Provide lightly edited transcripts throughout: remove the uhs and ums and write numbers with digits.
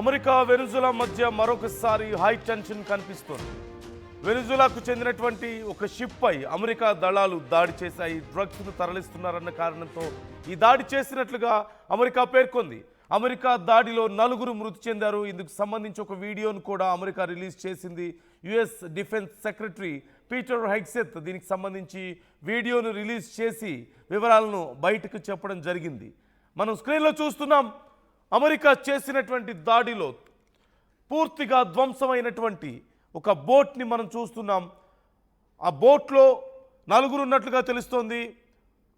America Venezuela మధ్య మరొకసారి high tension కనిపిస్తోంది. వెనుజులాకు చెందినటువంటి ఒక షిప్ పై అమెరికా దళాలు దాడి చేశాయి. డ్రగ్స్ను తరలిస్తున్నారన్న కారణంతో ఈ దాడి చేసినట్లుగా అమెరికా పేర్కొంది. అమెరికా దాడిలో 4 మృతి చెందారు. ఇందుకు సంబంధించి ఒక వీడియోను కూడా అమెరికా రిలీజ్ చేసింది. US defence secretary Peter Hegseth దీనికి సంబంధించి వీడియోను రిలీజ్ చేసి వివరాలను బయటకు చెప్పడం జరిగింది. మనం స్క్రీన్లో చూస్తున్నాం. అమెరికా చేసినటువంటి దాడిలో పూర్తిగా ధ్వంసమైనటువంటి ఒక బోట్ని మనం చూస్తున్నాం. ఆ బోట్లో 4 ఉన్నట్లుగా తెలుస్తోంది.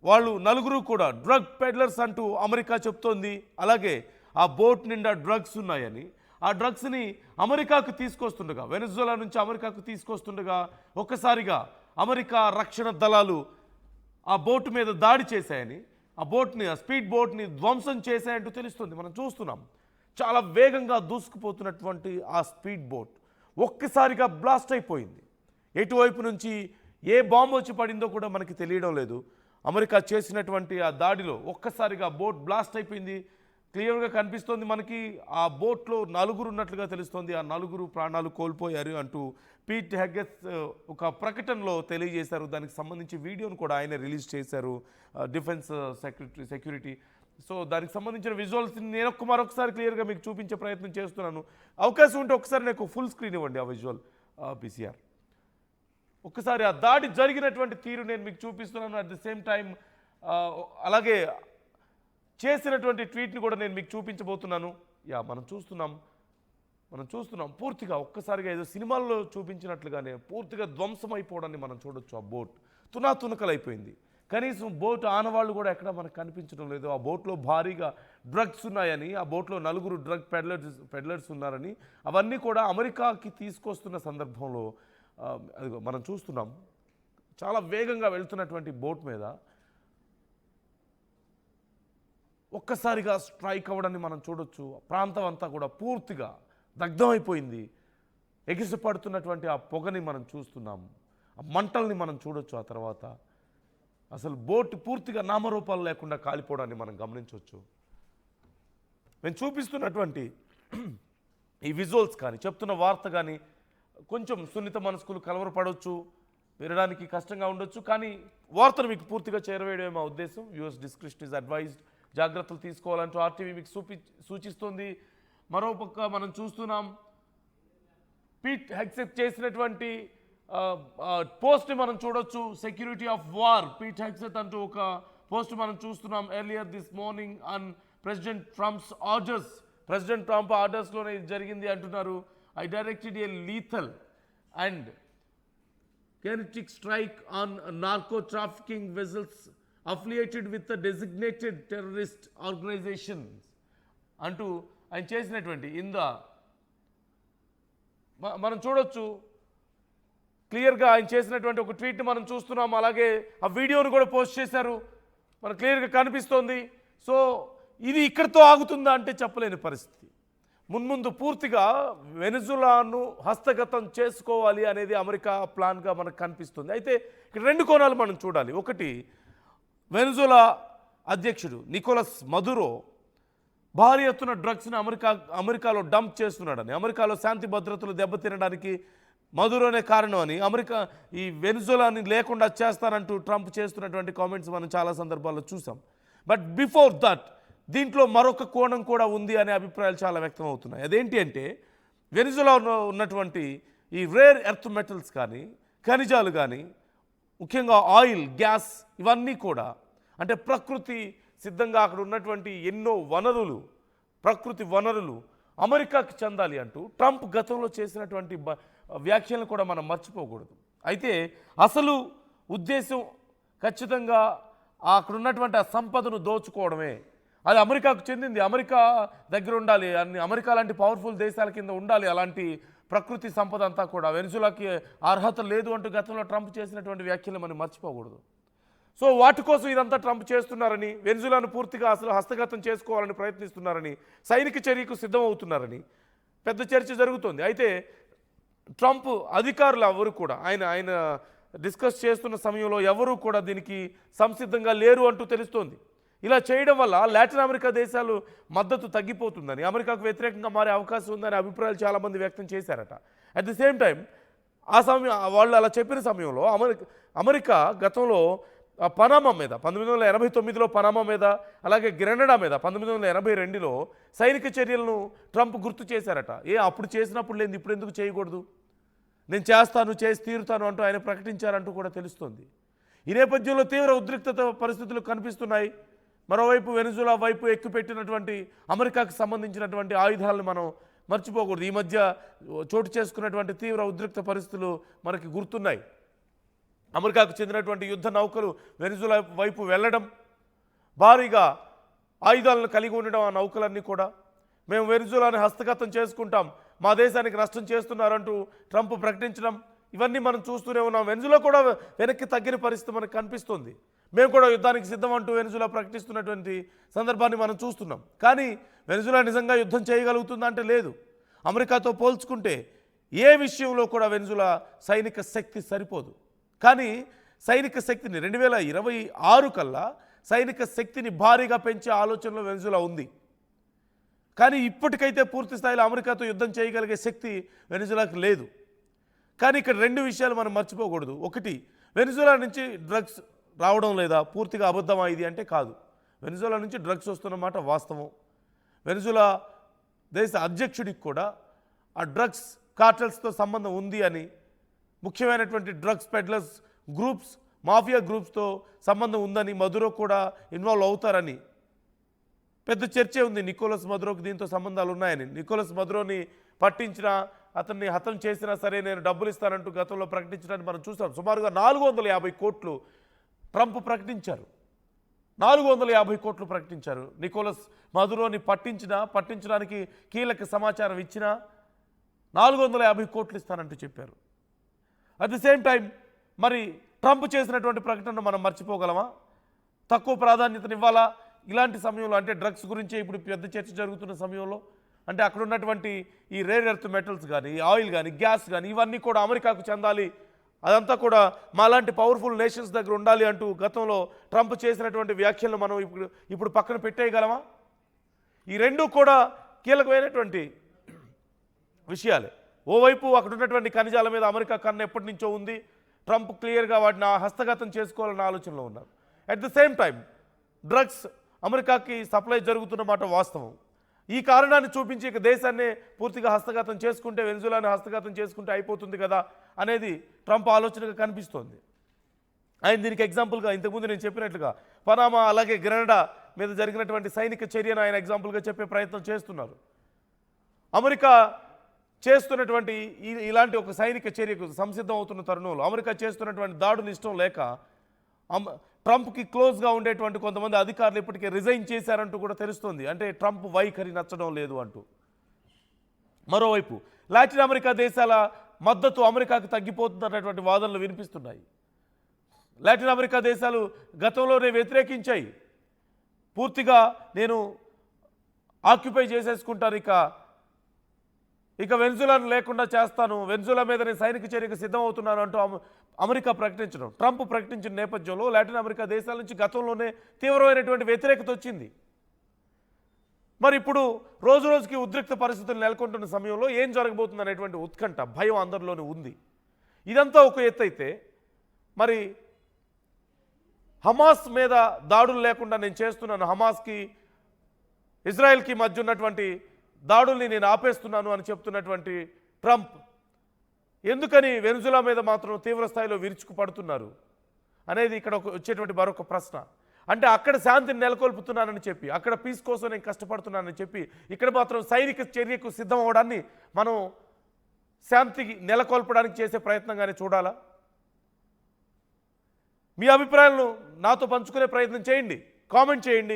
వాళ్ళు 4 కూడా డ్రగ్ పెడ్లర్స్ అంటూ అమెరికా చెప్తోంది. అలాగే ఆ బోట్ నిండా డ్రగ్స్ ఉన్నాయని, ఆ డ్రగ్స్ని అమెరికాకు తీసుకొస్తుండగా, వెనజులా నుంచి అమెరికాకు తీసుకొస్తుండగా ఒక్కసారిగా అమెరికా రక్షణ దళాలు ఆ బోటు మీద దాడి చేశాయని, ఆ స్పీడ్ బోట్ని ధ్వంసం చేశాయంటూ తెలుస్తుంది. మనం చూస్తున్నాం చాలా వేగంగా దూసుకుపోతున్నటువంటి ఆ స్పీడ్ బోట్ ఒక్కసారిగా బ్లాస్ట్ అయిపోయింది. ఎటువైపు నుంచి ఏ బాంబు వచ్చి పడిందో కూడా మనకి తెలియడం లేదు. అమెరికా చేసినటువంటి ఆ దాడిలో ఒక్కసారిగా బోట్ బ్లాస్ట్ అయిపోయింది. క్లియర్గా కనిపిస్తోంది మనకి. ఆ బోట్లో 4 ఉన్నట్లుగా తెలుస్తోంది. ఆ 4 ప్రాణాలు కోల్పోయారు అంటూ పీట్ హెగ్గెస్ ఒక ప్రకటనలో తెలియజేశారు. దానికి సంబంధించి వీడియోను కూడా ఆయన రిలీజ్ చేశారు, డిఫెన్స్ సెక్యూరిటీ. సో దానికి సంబంధించిన విజువల్స్ నేను మరొకసారి క్లియర్గా మీకు చూపించే ప్రయత్నం చేస్తున్నాను. అవకాశం ఉంటే ఒకసారి నాకు ఫుల్ స్క్రీన్ ఇవ్వండి ఆ విజువల్ పీసీఆర్. ఒక్కసారి ఆ దాడి జరిగినటువంటి తీరు నేను మీకు చూపిస్తున్నాను. అట్ ది సేమ్ టైం అలాగే చేసినటువంటి ట్వీట్ని కూడా నేను మీకు చూపించబోతున్నాను. మనం చూస్తున్నాం పూర్తిగా ఒక్కసారిగా ఏదో సినిమాల్లో చూపించినట్లుగానే పూర్తిగా ధ్వంసం అయిపోవడాన్ని మనం చూడొచ్చు. ఆ బోట్ తునాతునకలైపోయింది. కనీసం బోట్ ఆనవాళ్ళు కూడా ఎక్కడ మనకు కనిపించడం లేదు. ఆ బోట్లో భారీగా డ్రగ్స్ ఉన్నాయని, ఆ బోట్లో 4 డ్రగ్ పెడ్లర్స్ ఉన్నారని, అవన్నీ కూడా అమెరికాకి తీసుకొస్తున్న సందర్భంలో మనం చూస్తున్నాం. చాలా వేగంగా వెళ్తున్నటువంటి బోట్ మీద ఒక్కసారిగా స్ట్రైక్ అవ్వడాన్ని మనం చూడొచ్చు. ప్రాంతం అంతా కూడా పూర్తిగా దగ్ధమైపోయింది. ఎగిసిపడుతున్నటువంటి ఆ పొగని మనం చూస్తున్నాం, ఆ మంటల్ని మనం చూడొచ్చు. ఆ తర్వాత అసలు బోట్ పూర్తిగా నామరూపాలు లేకుండా కాలిపోవడాన్ని మనం గమనించవచ్చు. నేను చూపిస్తున్నటువంటి ఈ విజువల్స్ కానీ, చెప్తున్న వార్త కానీ కొంచెం సున్నిత మనస్కులు కలవరపడవచ్చు, వినడానికి కష్టంగా ఉండొచ్చు. కానీ వార్తను మీకు పూర్తిగా చేరవేయడమే మా ఉద్దేశం. US description is advised. జాగ్రత్తలు తీసుకోవాలంటూ ఆర్టీవీ మీకు సూచిస్తుంది. మరోపక్క మనం చూస్తున్నాం పీట్ హెగ్సెత్ చేసినటువంటి పోస్ట్ని మనం చూడొచ్చు. Security of war Pete Hegseth అంటూ ఒక పోస్ట్ మనం చూస్తున్నాం. Earlier this morning on president Trump's orders. President Trump ఆర్డర్స్లోనే ఇది జరిగింది అంటున్నారు. I directed a lethal and kinetic strike on narco-trafficking vessels affiliated with the designated terrorist organizations అంటూ ఆయన చేసినటువంటి మనం చూడొచ్చు. క్లియర్గా ఆయన చేసినటువంటి ఒక ట్వీట్ని మనం చూస్తున్నాం. అలాగే ఆ వీడియోను కూడా పోస్ట్ చేశారు, మనకు క్లియర్గా కనిపిస్తోంది. సో ఇది ఇక్కడితో ఆగుతుందా అంటే చెప్పలేని పరిస్థితి. మున్ముందు పూర్తిగా వెనుజులాను హస్తగతం చేసుకోవాలి అనేది అమెరికా ప్లాన్గా మనకు కనిపిస్తుంది. అయితే ఇక్కడ 2 కోణాలు మనం చూడాలి. ఒకటి, వెనుజులా అధ్యక్షుడు నికోలస్ మదురో భారీ ఎత్తున డ్రగ్స్ని అమెరికాలో డంప్ చేస్తున్నాడని, అమెరికాలో శాంతి భద్రతలు దెబ్బతినడానికి మదురోనే కారణం అని, అమెరికా ఈ వెనుజులాని లేకుండా చేస్తానంటూ ట్రంప్ చేస్తున్నటువంటి కామెంట్స్ మనం చాలా సందర్భాల్లో చూసాం. బట్ బిఫోర్ దట్ దీంట్లో మరొక కోణం కూడా ఉంది అనే అభిప్రాయాలు చాలా వ్యక్తం అవుతున్నాయి. అదేంటి అంటే, వెనిజులాలో ఉన్నటువంటి ఈ రేర్ ఎర్త్ మెటల్స్ కానీ, ఖనిజాలు కానీ, ముఖ్యంగా ఆయిల్, గ్యాస్, ఇవన్నీ కూడా అంటే ప్రకృతి సిద్ధంగా అక్కడ ఉన్నటువంటి ఎన్నో ప్రకృతి వనరులు అమెరికాకి చెందాలి అంటూ ట్రంప్ గతంలో చేసినటువంటి వ్యాఖ్యలను కూడా మనం మర్చిపోకూడదు. అయితే అసలు ఉద్దేశం ఖచ్చితంగా అక్కడ ఉన్నటువంటి ఆ సంపదను దోచుకోవడమే. అది అమెరికాకు చెందింది, అమెరికా దగ్గర ఉండాలి, అమెరికా లాంటి పవర్ఫుల్ దేశాల కింద ఉండాలి అలాంటి ప్రకృతి సంపద అంతా కూడా. వెనిజులాకి అర్హత లేదు అంటూ గతంలో ట్రంప్ చేసినటువంటి వ్యాఖ్యలు మనం మర్చిపోకూడదు. సో వాటి కోసం ఇదంతా ట్రంప్ చేస్తున్నారని, వెనిజులాను పూర్తిగా అసలు హస్తగతం చేసుకోవాలని ప్రయత్నిస్తున్నారని, సైనిక చర్యకు సిద్ధమవుతున్నారని పెద్ద చర్చ జరుగుతోంది. అయితే ట్రంప్ అధికారులు ఎవరు కూడా ఆయన డిస్కస్ చేస్తున్న సమయంలో ఎవరూ కూడా దీనికి సంసిద్ధంగా లేరు అంటూ తెలుస్తోంది. ఇలా చేయడం వల్ల లాటిన్ అమెరికా దేశాలు మద్దతు తగ్గిపోతుందని, అమెరికాకు వ్యతిరేకంగా మారే అవకాశం ఉందని అభిప్రాయాలు చాలామంది వ్యక్తం చేశారట. అట్ ది సేమ్ టైం ఆ సమయం వాళ్ళు అలా చెప్పిన సమయంలో అమెరికా గతంలో పనామా మీద 1989లో పనామా మీద, అలాగే గ్రెనడా మీద 1982లో సైనిక చర్యలను ట్రంప్ గుర్తు చేశారట. అప్పుడు చేసినప్పుడు లేదు ఇప్పుడు ఎందుకు చేయకూడదు, నేను చేస్తాను చేసి తీరుతాను అంటూ ఆయన ప్రకటించారంటూ కూడా తెలుస్తోంది. ఈ నేపథ్యంలో తీవ్ర ఉద్రిక్తత పరిస్థితులు కనిపిస్తున్నాయి. మరోవైపు వెనిజులా వైపు ఎక్కుపెట్టినటువంటి అమెరికాకు సంబంధించినటువంటి ఆయుధాలను మనం మర్చిపోకూడదు. ఈ మధ్య చోటు చేసుకున్నటువంటి తీవ్ర ఉద్రిక్త పరిస్థితులు మనకి గుర్తున్నాయి. అమెరికాకు చెందినటువంటి యుద్ధ నౌకలు వెనిజులా వైపు వెళ్ళడం, భారీగా ఆయుధాలను కలిగి ఉండడం, ఆ నౌకలన్నీ కూడా మేము వెనిజులాని హస్తగతం చేసుకుంటాం, మా దేశానికి నష్టం చేస్తున్నారంటూ ట్రంప్ ప్రకటించడం, ఇవన్నీ మనం చూస్తూనే ఉన్నాం. వెనిజులా కూడా వెనక్కి తగ్గిన పరిస్థితి మనకు కనిపిస్తుంది. మేము కూడా యుద్ధానికి సిద్ధం అంటూ వెనిజులా ప్రకటిస్తున్నటువంటి సందర్భాన్ని మనం చూస్తున్నాం. కానీ వెనిజులా నిజంగా యుద్ధం చేయగలుగుతుందా అంటే లేదు. అమెరికాతో పోల్చుకుంటే ఏ విషయంలో కూడా వెనిజులా సైనిక శక్తి సరిపోదు. కానీ సైనిక శక్తిని 2026 కల్లా సైనిక శక్తిని భారీగా పెంచే ఆలోచనలో వెనిజులా ఉంది. కానీ ఇప్పటికైతే పూర్తి స్థాయిలో అమెరికాతో యుద్ధం చేయగలిగే శక్తి వెనిజులాకు లేదు. కానీ ఇక్కడ రెండు విషయాలు మనం మర్చిపోకూడదు. ఒకటి, వెనిజులా నుంచి డ్రగ్స్ రావడం లేదా పూర్తిగా అబద్ధమా ఇది అంటే కాదు. వెనిజులా నుంచి డ్రగ్స్ వస్తున్నమాట వాస్తవం. వెనిజులా దేశ అధ్యక్షుడికి కూడా ఆ డ్రగ్స్ కార్టెల్స్తో సంబంధం ఉంది అని, ముఖ్యమైనటువంటి డ్రగ్స్ పెడ్లర్స్ గ్రూప్స్, మాఫియా గ్రూప్స్తో సంబంధం ఉందని, మదురో కూడా ఇన్వాల్వ్ అవుతారని పెద్ద చర్చే ఉంది. నికోలస్ మదురోకి దీంతో సంబంధాలు ఉన్నాయని. నికోలస్ మదురోని పట్టించినా, అతన్ని హతం చేసినా సరే నేను డబ్బులు ఇస్తానంటూ గతంలో ప్రకటించడానికి మనం చూసాం. సుమారుగా 450 కోట్లు ట్రంప్ ప్రకటించారు. 450 కోట్లు ప్రకటించారు. నికోలస్ మదురోని పట్టించడానికి కీలక సమాచారం ఇచ్చినా 450 కోట్లు ఇస్తానంటూ చెప్పారు. అట్ ది సేమ్ టైం మరి ట్రంప్ చేసినటువంటి ప్రకటన మనం మర్చిపోగలమా? తక్కువ ప్రాధాన్యతనివ్వాలా ఇలాంటి సమయంలో? అంటే డ్రగ్స్ గురించే ఇప్పుడు పెద్ద చర్చ జరుగుతున్న సమయంలో, అంటే అక్కడ ఉన్నటువంటి ఈ రేర్ ఎర్త్ మెటల్స్ కానీ, ఆయిల్ కానీ, గ్యాస్ కానీ ఇవన్నీ కూడా అమెరికాకు చెందాలి, అదంతా కూడా మాలాంటి పవర్ఫుల్ నేషన్స్ దగ్గర ఉండాలి అంటూ గతంలో ట్రంప్ చేసినటువంటి వ్యాఖ్యలను మనం ఇప్పుడు పక్కన పెట్టేయగలమా? ఈ రెండు కూడా కీలకమైనటువంటి విషయాలే. ఓవైపు అక్కడ ఉన్నటువంటి ఖనిజాల మీద అమెరికా కన్ను ఎప్పటి నుంచో ఉంది. ట్రంప్ క్లియర్గా వాటిని హస్తగతం చేసుకోవాలన్న ఆలోచనలో ఉన్నారు. At the same time drugs అమెరికాకి సప్లై జరుగుతున్నమాట వాస్తవం. ఈ కారణాన్ని చూపించి ఇక దేశాన్ని పూర్తిగా హస్తగతం చేసుకుంటే, వెనిజులాని హస్తగతం చేసుకుంటే అయిపోతుంది కదా అనేది ట్రంప్ ఆలోచనగా కనిపిస్తోంది. ఆయన దీనికి ఎగ్జాంపుల్గా ఇంతకుముందు నేను చెప్పినట్లుగా పనామా అలాగే గ్రెనడా మీద జరిగినటువంటి సైనిక చర్యను ఆయన ఎగ్జాంపుల్గా చెప్పే ప్రయత్నం చేస్తున్నారు. అమెరికా చేస్తున్నటువంటి ఇలాంటి ఒక సైనిక చర్యకు సంసిద్ధం అవుతున్న తరుణంలో అమెరికా చేస్తున్నటువంటి దాడులు ఇష్టం లేక ట్రంప్కి క్లోజ్గా ఉండేటువంటి కొంతమంది అధికారులు ఇప్పటికే రిజైన్ చేశారంటూ కూడా తెలుస్తోంది. అంటే ట్రంప్ వైఖరి నచ్చడం లేదు అంటూ. మరోవైపు లాటిన్ అమెరికా దేశాల మద్దతు అమెరికాకు తగ్గిపోతున్నటువంటి వాదనలు వినిపిస్తున్నాయి. లాటిన్ అమెరికా దేశాలు గతంలోనే వ్యతిరేకించాయి. పూర్తిగా నేను ఆక్యుపై చేసేసుకుంటాను, ఇక వెనిజులాను లేకుండా చేస్తాను, వెనిజులా మీద నేను సైనిక చర్యకు సిద్ధమవుతున్నాను అంటూ అమెరికా ప్రకటించడం, ట్రంప్ ప్రకటించిన నేపథ్యంలో లాటిన్ అమెరికా దేశాల నుంచి గతంలోనే తీవ్రమైనటువంటి వ్యతిరేకత వచ్చింది. మరి ఇప్పుడు రోజు రోజుకి ఉద్రిక్త పరిస్థితులు నెలకొంటున్న సమయంలో ఏం జరగబోతుంది అనేటువంటి ఉత్కంఠ, భయం అందరిలోనే ఉంది. ఇదంతా ఒక ఎత్తు అయితే, మరి హమాస్ మీద దాడులు లేకుండా నేను చేస్తున్నాను, హమాస్కి ఇజ్రాయెల్కి మధ్య ఉన్నటువంటి దాడుల్ని నేను ఆపేస్తున్నాను అని చెప్తున్నటువంటి ట్రంప్ ఎందుకని వెనిజులా మీద మాత్రం తీవ్ర స్థాయిలో విరుచుకుపడుతున్నారు అనేది ఇక్కడ వచ్చేటువంటి మరొక ప్రశ్న. అంటే అక్కడ శాంతిని నెలకొల్పుతున్నానని చెప్పి, అక్కడ పీస్ కోసం నేను కష్టపడుతున్నానని చెప్పి, ఇక్కడ మాత్రం సైనిక చర్యకు సిద్ధం అవ్వడాన్ని మనం శాంతికి నెలకొల్పడానికి చేసే ప్రయత్నంగానే చూడాలా? మీ అభిప్రాయాలను నాతో పంచుకునే ప్రయత్నం చేయండి, కామెంట్ చేయండి.